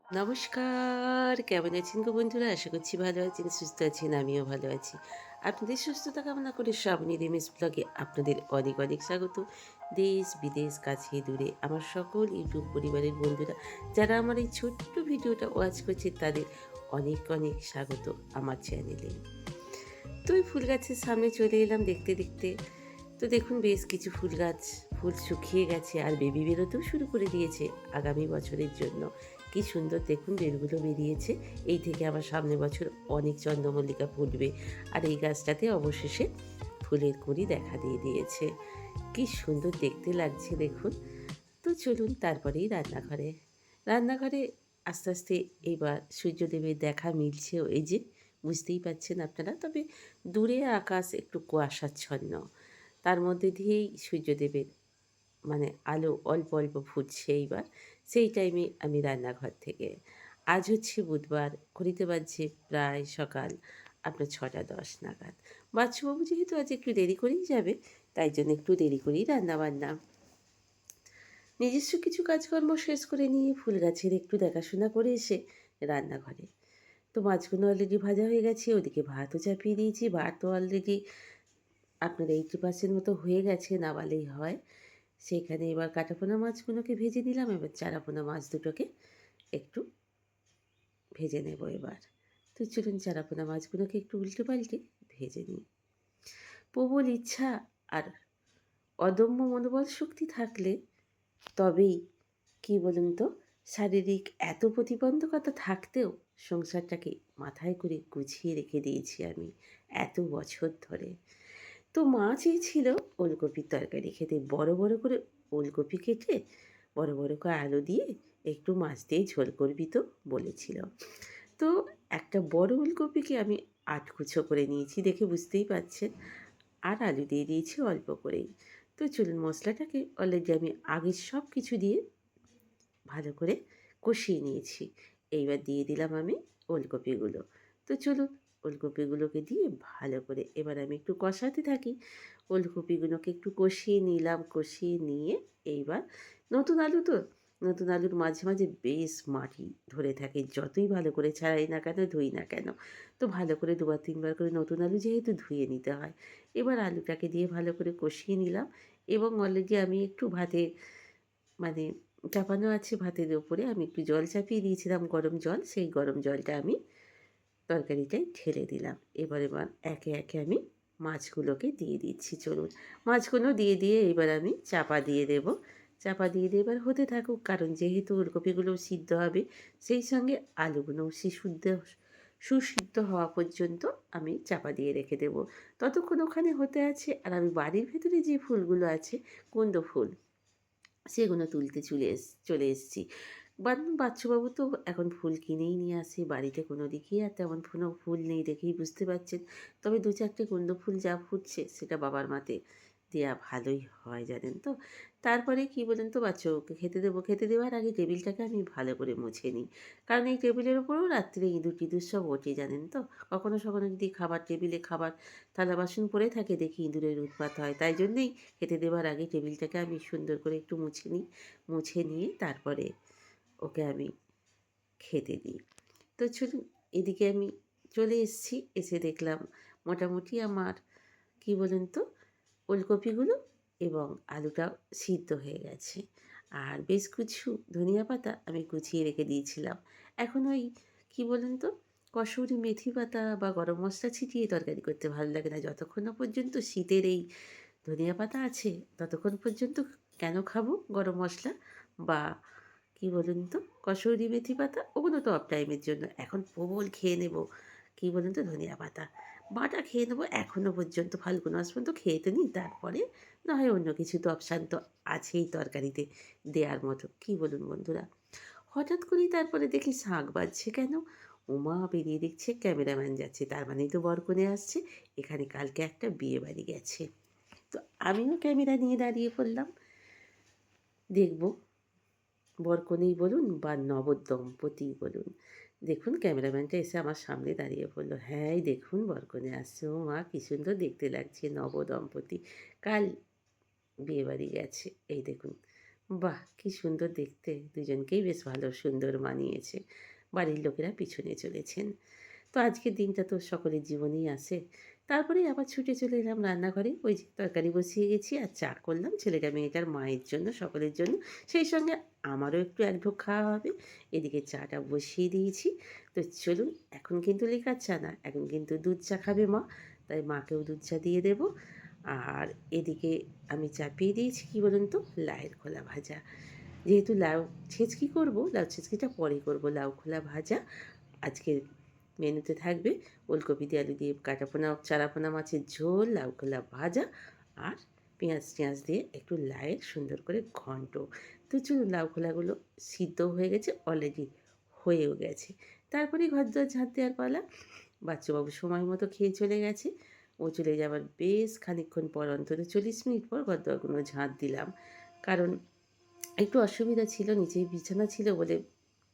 নমস্কার, কেমন আছেন গো বন্ধুরা? আশা করছি ভালো আছেন, সুস্থ আছেন। আমিও ভালো আছি। আপনাদের সুস্থতা কামনা করে শ্রাবণী রেমিস ব্লগে আপনাদের অনেক অনেক স্বাগত। দেশ, বিদেশ, কাছে দূরে আমার সকল ইউটিউব পরিবারের বন্ধুরা যারা আমার এই ছোট্ট ভিডিওটা ওয়াচ করছে তাদের অনেক অনেক স্বাগত আমার চ্যানেলে। তো ওই ফুল গাছের সামনে চলে এলাম দেখতে দেখতে। তো দেখুন বেশ কিছু ফুল গাছ ফুল শুকিয়ে গেছে আর বেবি বেরোতেও শুরু করে দিয়েছে আগামী বছরের জন্য। কি সুন্দর দেখুন বেলগুলো বেরিয়েছে। এই থেকে আবার সামনের বছর অনেক চন্দ্রমল্লিকা ফুটবে। আর এই গাছটাতে অবশেষে ফুলের কুঁড়ি দেখা দিয়ে দিয়েছে। কি সুন্দর দেখতে লাগছে দেখুন। তো চলুন তারপরেই রান্নাঘরে। রান্নাঘরে আস্তে আস্তে এইবার সূর্যদেবের দেখা মিলছে, এই যে বুঝতেই পারছেন আপনারা। তবে দূরে আকাশ একটু কুয়াশাচ্ছন্ন, তার মধ্যে দিয়েই সূর্যদেবের মানে আলো অল্প অল্প ফুটছে এইবার। সেই টাইমে আমি রান্নাঘর থেকে, আজ হচ্ছে বুধবার, ঘড়িতে বাজছে প্রায় সকাল আপনার 6টা 10 নাগাদ। বাচ্চুবাবু যেহেতু আজ একটু দেরি করেই যাবে, তাই জন্য একটু দেরি করেই রান্নাবান্না। নিজস্ব কিছু কাজকর্ম শেষ করে নিয়ে ফুল গাছের একটু দেখাশোনা করে এসে রান্নাঘরে। তো মাছগুলো অলরেডি ভাজা হয়ে গেছে, ওদিকে ভাতও চাপিয়ে দিয়েছি। ভাতও অলরেডি আপনার 80% মতো হয়ে গেছে, নামালেই হয়। সেইখানে এবার কাটাপোনা মাছগুলোকে ভেজে দিলাম, এবার চারাপোনা মাছ দুটোকে একটু ভেজে নেব এবার। তো চলুন চারাপোনা মাছগুলোকে একটু উল্টে পাল্টে ভেজে নিই। প্রবল ইচ্ছা আর অদম্য মনোবল শক্তি থাকলে তবেই, কি বলুন তো, শারীরিক এত প্রতিবন্ধকতা থাকতেও সংসারটাকে মাথায় করে গুছিয়ে রেখে দিয়েছি আমি এত বছর ধরে। তো মা চেয়েছিল ওলকপির তরকারি খেতে। বড় বড় করে ওলকপি কেটে বড় বড় করে আলু দিয়ে একটু মাছ দিয়ে ঝোল করবি তো বলেছিল। তো একটা বড় ওলকপিকে আমি 8 কুচো করে নিয়েছি, দেখে বুঝতেই পারছেন। আর আলু দিয়ে দিয়েছি অল্প করেই। তো চলুন মশলাটাকে অলরেডি আমি আগে সব কিছু দিয়ে ভালো করে কষিয়ে নিয়েছি। এইবার দিয়ে দিলাম আমি ওলকপিগুলো। তো চলুন ওলকপিগুলোকে দিয়ে ভালো করে এবার আমি একটু কষাতে থাকি। ওলকপিগুলোকে একটু কষিয়ে নিলাম, কষিয়ে নিয়ে এইবার নতুন আলু তো, নতুন আলুর মাঝে মাঝে বেশ মাটি ধরে থাকে যতই ভালো করে ছাড়াই না কেন, ধুই না কেন। তো ভালো করে 2 বার 3 বার করে নতুন আলু যেহেতু ধুয়ে নিতে হয়। এবার আলুটাকে দিয়ে ভালো করে কষিয়ে নিলাম এবং অলরেডি আমি একটু ভাতে মানে চাপানো আছে ভাতের উপরে, আমি একটু জল চাপিয়ে দিয়েছিলাম গরম জল, সেই গরম জলটা আমি তরকারিটায় ঢেলে দিলাম। এবার একে একে আমি মাছগুলোকে দিয়ে দিচ্ছি। চলুন মাছগুলো দিয়ে দিয়ে এবার আমি চাপা দিয়ে দেব। চাপা দিয়ে দিয়ে এবার হতে থাকুক, কারণ যেহেতু ওলকপিগুলোও সিদ্ধ হবে, সেই সঙ্গে আলুগুলোও সুসিদ্ধ হওয়া পর্যন্ত আমি চাপা দিয়ে রেখে দেব। ততক্ষণ ওখানে হতে আছে আর আমি বাড়ির ভেতরে যে ফুলগুলো আছে কুন্দ ফুল, সেগুলো তুলতে চলে এসেছি। বাচ্চুবাবু তো এখন ফুল কিনেই নিয়ে আসে। বাড়িতে কোনো দিকেই আর তেমন কোনো ফুল নেই দেখেই বুঝতে পারছেন। তবে 2-4টে কুন্দ ফুল যা ফুটছে সেটা বাবার মাতে দেয়া ভালোই হয় জানেন তো। তারপরে কি বলুন তো, বাচ্চাবাবুকে খেতে দেবো। খেতে দেওয়ার আগে টেবিলটাকে আমি ভালো করে মুছে নিই। কারণ এই টেবিলের উপরেও রাত্রে ইঁদুর-টিঁদুর সব ওঠে জানেন তো। কখনো সখনো যদি খাবার টেবিলে খাবার থালা বাসন পড়ে থাকে দেখি ইঁদুরের উৎপাত হয়। তাই জন্যেই খেতে দেওয়ার আগে টেবিলটাকে আমি সুন্দর করে একটু মুছে নিই। মুছে নিয়ে তারপরে ওকে আমি খেতে দিই। তো চলুন এদিকে আমি চলে এসেছি। এসে দেখলাম মোটামুটি আমার, কি বলুন তো, ওলকপিগুলো এবং আলুটাও সিদ্ধ হয়ে গেছে। আর বেশ কিছু ধনিয়া পাতা আমি কুচিয়ে রেখে দিয়েছিলাম। এখন ওই, কি বলুন তো, কসুরি মেথি পাতা বা গরম মশলা ছিটিয়ে তরকারি করতে ভালো লাগে না। যতক্ষণ না পর্যন্ত শীতের এই ধনিয়া পাতা আছে ততক্ষণ পর্যন্ত কেন খাবো গরম মশলা বা, কি বলুন তো, কসুরি মেথি পাতা, ওগুলো তো অফ টাইমের জন্য। এখন প্রবল খেয়ে নেব, কি বলুন তো, ধনিয়া পাতা বাটা খেয়ে নেবো। এখনও পর্যন্ত ফাল্গুন মাস পর্যন্ত খেয়ে তো নিই, তারপরে না হয় অন্য কিছু তো অপশান তো আছেই তরকারিতে দেওয়ার মতো, কি বলুন বন্ধুরা। হঠাৎ করেই তারপরে দেখি শাঁখ বাজছে কেন, ওমা বেরিয়ে দেখছে ক্যামেরাম্যান যাচ্ছে, তার মানেই তো বরকনে আসছে। এখানে কালকে একটা বিয়ে বাড়ি গেছে। তো আমিও ক্যামেরা নিয়ে দাঁড়িয়ে পড়লাম, দেখব বরকনেই বলুন বা নবদম্পতিই বলুন। দেখুন ক্যামেরাম্যানটা এসে আমার সামনে দাঁড়িয়ে পড়ল। হ্যাঁ, এই দেখুন বরকনে আসছে। ও মা কী সুন্দর দেখতে লাগছে নবদম্পতি। কাল বিয়েবাড়ি গেছে। এই দেখুন বাহ! কি সুন্দর দেখতে। দুজনকেই বেশ ভালো সুন্দর মানিয়েছে। বাড়ির লোকেরা পিছনে চলেছেন। তো আজকের দিনটা তো সকলের জীবনেই আসে। তারপরেই আবার ছুটে চলে এলাম রান্নাঘরে। ওই যে তরকারি বসিয়ে গেছি আর চা করলাম ছেলেটা, মেয়েটার, মায়ের জন্য, সকলের জন্য। সেই সঙ্গে আমারও একটু এক ঢোক খাওয়া হবে। এদিকে চাটা বসিয়ে দিয়েছি। তো চলুন, এখন কিন্তু লিকার চা না, এখন কিন্তু দুধ চা খাবে মা। তাই মাকেও দুধ চা দিয়ে দেব। আর এদিকে আমি চাপিয়ে দিয়েছি কী বলুন তো? লাউয়ের খোলা ভাজা। যেহেতু লাউ ছেঁচকি করব, লাউ ছেঁচকিটা পরে করব। লাউ খোলা ভাজা আজকের মেনুতে থাকবে। ওলকপি দিয়ে আলু দিয়ে কাটাপোনা চারাপোনা মাছের ঝোল, লাউ খোলা ভাজা আর পেঁয়াজ দিয়ে একটু লাউয়ের সুন্দর করে ঘন্ট। তো চলুন, লাউ খোলাগুলো সিদ্ধও হয়ে গেছে, অলরেডি হয়েও গেছে। তারপরেই ঘরদোর ঝাঁট দেওয়ার পালা। বাচ্চাবাবু সময় মতো খেয়ে চলে গেছে। ও চলে যাবার বেশ খানিকক্ষণ পর, অন্তত 40 মিনিট পর ঘরদোরগুলো ঝাঁট দিলাম। কারণ একটু অসুবিধা ছিল, নিচেই বিছানা ছিল বলে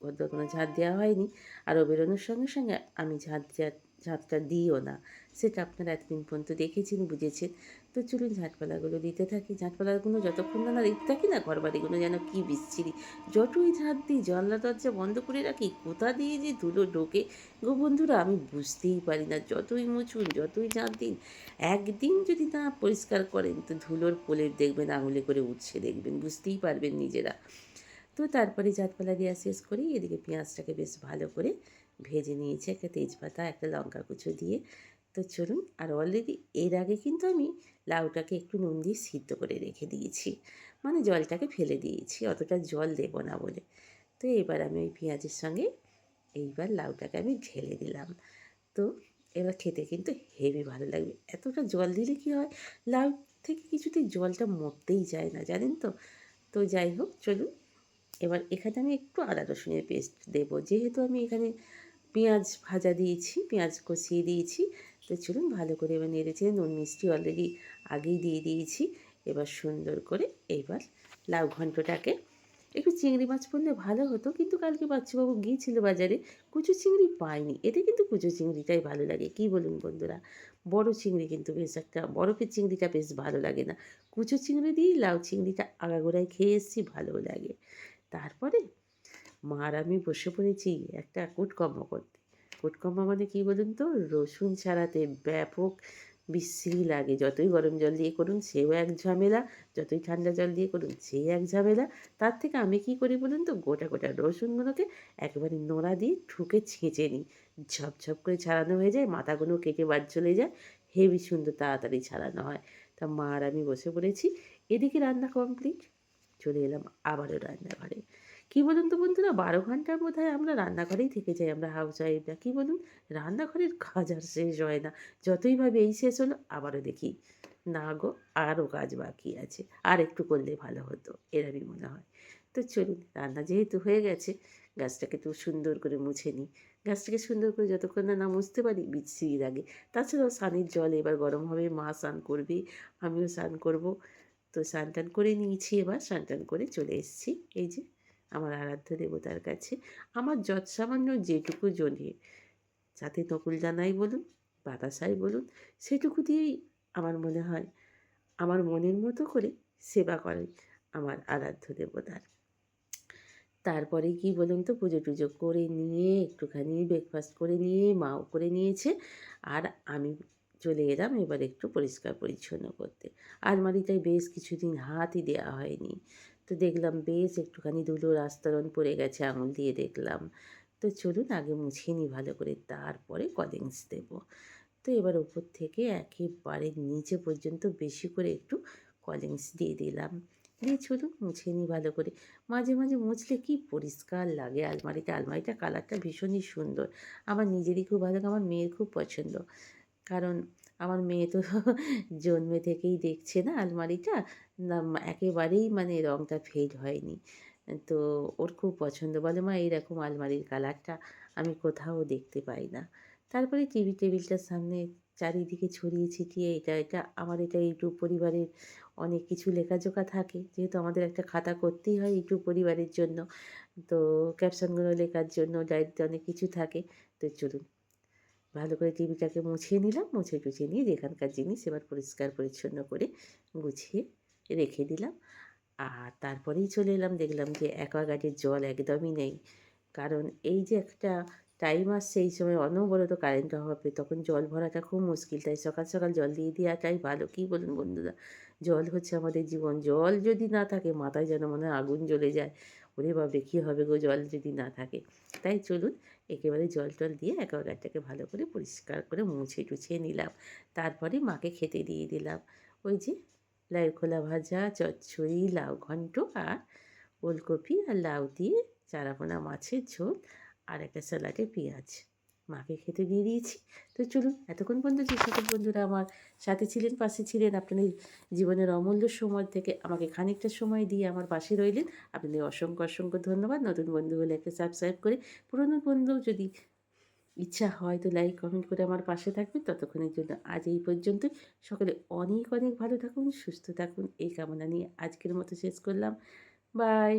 ঘরদোর কোনো ঝাঁট দেওয়া হয়নি। আর ও বেরোনোর সঙ্গে সঙ্গে আমি ঝাঁটটা দিইও না। সেটা আপনারা এতদিন পর্যন্ত দেখেছেন, বুঝেছেন। তো চলুন ঝাঁটপালাগুলো দিতে থাকি। ঝাঁটপালাগুলো যতক্ষণ না দিতে থাকি না, ঘরবাড়িগুলো যেন কী বিচ্ছিরি। যতই ঝাঁট দিই, জানলা দরজা বন্ধ করে রাখি, কোথা দিয়ে যে ধুলো ঢোকে গো বন্ধুরা, আমি বুঝতেই পারি না। যতই মুছুন, যতই ঝাঁট দিন, একদিন যদি না পরিষ্কার করেন তো ধুলোর প্রলেপ দেখবেন আঙুলে করে উঠছে, দেখবেন, বুঝতেই পারবেন নিজেরা। তো তারপরে ঝাঁটপালা দেওয়া শেষ করি। এদিকে পেঁয়াজটাকে বেশ ভালো করে ভেজে নিয়েছি, একটা তেজপাতা, একটা লঙ্কা কুচো দিয়ে। তো চলুন, আর অলরেডি এর আগে কিন্তু আমি লাউটাকে একটু নুন দিয়ে সিদ্ধ করে রেখে দিয়েছি। মানে জলটাকে ফেলে দিয়েছি, অতটা জল দেব না বলে। তো এবার আমি ওই পেঁয়াজের সঙ্গে এইবার লাউটাকে আমি ঢেলে দিলাম। তো এবার খেতে কিন্তু হেবি ভালো লাগবে। এতটা জল দিলে কী হয়, লাউ থেকে কিছুতেই জলটা মরতেই চায় না, জানেন তো? তো যাই হোক, চলুন, এবার এখানে আমি একটু আদা রসুনের পেস্ট দেবো। যেহেতু আমি এখানে পেঁয়াজ ভাজা দিয়েছি, পেঁয়াজ কষিয়ে দিয়েছি। তো চলুন, ভালো করে এবার নেড়েচেড়ে, নুন মিষ্টি অলরেডি আগেই দিয়ে দিয়েছি। এবার সুন্দর করে এইবার লাউ ঘন্টটাকে, একটু চিংড়ি মাছ পড়লে ভালো হতো, কিন্তু কালকে বাচ্চাবাবু গিয়েছিল বাজারে, কুচো চিংড়ি পায়নি। এতে কিন্তু কুচো চিংড়িটাই ভালো লাগে, কী বলুন বন্ধুরা? বড় চিংড়ি কিন্তু বেশ একটা, বরফের চিংড়িটা বেশ ভালো লাগে না। কুচো চিংড়ি দিয়েই লাউ চিংড়িটা আগাগোড়ায় খেয়ে এসেছি, ভালোও লাগে। তারপরে মা আর আমি বসে পড়েছি একটা কুটকম্ম করতে। কুটকম্ম মানে কী বলুন তো? রসুন ছাড়াতে ব্যাপক বিশ্রী লাগে। যতই গরম জল দিয়ে করুন সেও এক ঝামেলা, যতই ঠান্ডা জল দিয়ে করুন সেই এক ঝামেলা। তার থেকে আমি কী করি বলুন তো? গোটা গোটা রসুনগুলোকে একেবারে নোড়া দিয়ে ঠুকে ছেঁচে নিই। ঝপঝপ করে ছাড়ানো হয়ে যায়, মাথাগুলো কেটে বাদ চলে যায়, হেবি সুন্দর তাড়াতাড়ি ছাড়ানো হয়। তা মা আর আমি বসে পড়েছি। এদিকে রান্না কমপ্লিট। চলে এলাম আবারও রান্নাঘরে। কী বলুন তো বন্ধুরা, 12 ঘন্টা বোধহয় আমরা রান্নাঘরেই থেকে যাই, আমরা হাউসওয়াইফরা। কী বলুন? রান্নাঘরের কাজ আর শেষ হয় না। যতই ভাবি এই শেষ হলো, আবারও দেখি না গো, আরও কাজ বাকি আছে। আর একটু করলে ভালো হতো, এরকমই মনে হয়। তো চলুন, রান্না যেহেতু হয়ে গেছে, গ্যাসটাকে একটু সুন্দর করে মুছে নিই। গ্যাসটাকে সুন্দর করে যতক্ষণ না মুছতে পারি বিশ্রী লাগে। তাছাড়াও স্নানের জল এবার গরম হবে, মা স্নান করবে, আমিও স্নান করব। তো স্নান টান করে নিয়েছি, এবার স্নান টান করে চলে এসেছি এই যে আমার আরাধ্য দেবতার কাছে। আমার যৎসামান্য যেটুকু জোনে, সাথে নকুলদানাই বলুন, বাতাসাই বলুন, সেটুকু দিয়েই আমার মনে হয় আমার মনের মতো করে সেবা করে আমার আরাধ্য দেবতার। তারপরে কি বলুন তো, পুজো-টুজো করে নিয়ে একটুখানি ব্রেকফাস্ট করে নিয়ে মাও করে নিয়েছে। আর আমি চলে এলাম এবার একটু পরিষ্কার পরিচ্ছন্ন করতে। আলমারিটায় বেশ কিছুদিন হাতই দেওয়া হয়নি। তো দেখলাম বেশ একটুখানি ধুলোর আস্তরণ পড়ে গেছে, আঙুল দিয়ে দেখলাম। তো চলুন আগে মুছিয়ে নিই ভালো করে, তারপরে কলিংস দেবো। তো এবার ওপর থেকে একেবারে নিচে পর্যন্ত বেশি করে একটু কলিংস দিয়ে দিলাম। দিয়ে চলুন মুছে নিই ভালো করে। মাঝে মাঝে মুছলে কি পরিষ্কার লাগে আলমারিটা। আলমারিটার কালারটা ভীষণই সুন্দর। আমার নিজেরই খুব ভালো লাগে, আমার মেয়ের খুব পছন্দ। কারণ আমার মেয়ে তো জন্মে থেকেই দেখছে না আলমারিটা, না একেবারেই মানে রঙটা ফেড হয়নি। তো ওর খুব পছন্দ, বলে মা এইরকম আলমারির কালারটা আমি কোথাও দেখতে পাই না। তারপরে টিভি টেবিলটার সামনে চারিদিকে ছড়িয়ে ছিটিয়ে এটা আমার, এটা ইউটিউব পরিবারের অনেক কিছু লেখাজোখা থাকে, যেহেতু আমাদের একটা খাতা করতেই হয় ইউটিউব পরিবারের জন্য। তো ক্যাপশনগুলো লেখার জন্য ডায়েরিতে অনেক কিছু থাকে। তো চলুন ভালো করে টেবিলটাকে মুছিয়ে নিলাম, মুছে টুছিয়ে নিয়ে যেখানকার জিনিস এবার পরিষ্কার পরিচ্ছন্ন করে গুছিয়ে রেখে দিলাম। আর তারপরেই চলে এলাম, দেখলাম যে অ্যাকোয়াগার্ডের জল একদমই নেই। কারণ এই যে একটা টাইম আসছে, এই সময় অনবরত কারেন্ট অভাবে তখন জল ভরাটা খুব মুশকিল। তাই সকাল, সকাল জল দিয়ে দেওয়াটাই ভালো। কী বলুন বন্ধুরা? জল হচ্ছে আমাদের জীবন। জল যদি না থাকে মাথায় যেন মনে হয় আগুন জ্বলে যায়। ওরে বাপরে! কী হবে গো জল যদি না থাকে? তাই চলুন একেবারে জল-টল দিয়ে অ্যাকোয়াগার্ডটাকে ভালো করে পরিষ্কার করে মুছে-টুছে নিলাম। তারপরে মাকে খেতে দিয়ে দিলাম। ওই যে লাউ খোলা ভাজা, চচ্চড়ি, লাউ ঘন্ট আর ওলকপি আর লাউ দিয়ে চারাপোনা মাছের ঝোল আর একটা স্যালাডে পেঁয়াজ। মাকে খেতে দিয়ে দিয়েছি। তো চলুন এতক্ষণ পর্যন্ত যে সকল বন্ধুরা আমার সাথে ছিলেন, পাশে ছিলেন, আপনাদের জীবনের অমূল্য সময় থেকে আমাকে খানিকটা সময় দিয়ে আমার পাশে রইলেন, আপনাদের অসংখ্য, অসংখ্য ধন্যবাদ। নতুন বন্ধু হলে একটা সাবস্ক্রাইব করে, পুরনো বন্ধু যদি ইচ্ছা হয় তো লাইক, কমেন্ট করে আমার পাশে থাকবেন। ততক্ষণের জন্য আজ এই পর্যন্তই। সকলে অনেক, অনেক ভালো থাকুন, সুস্থ থাকুন এই কামনা নিয়ে আজকের মতো শেষ করলাম। বাই।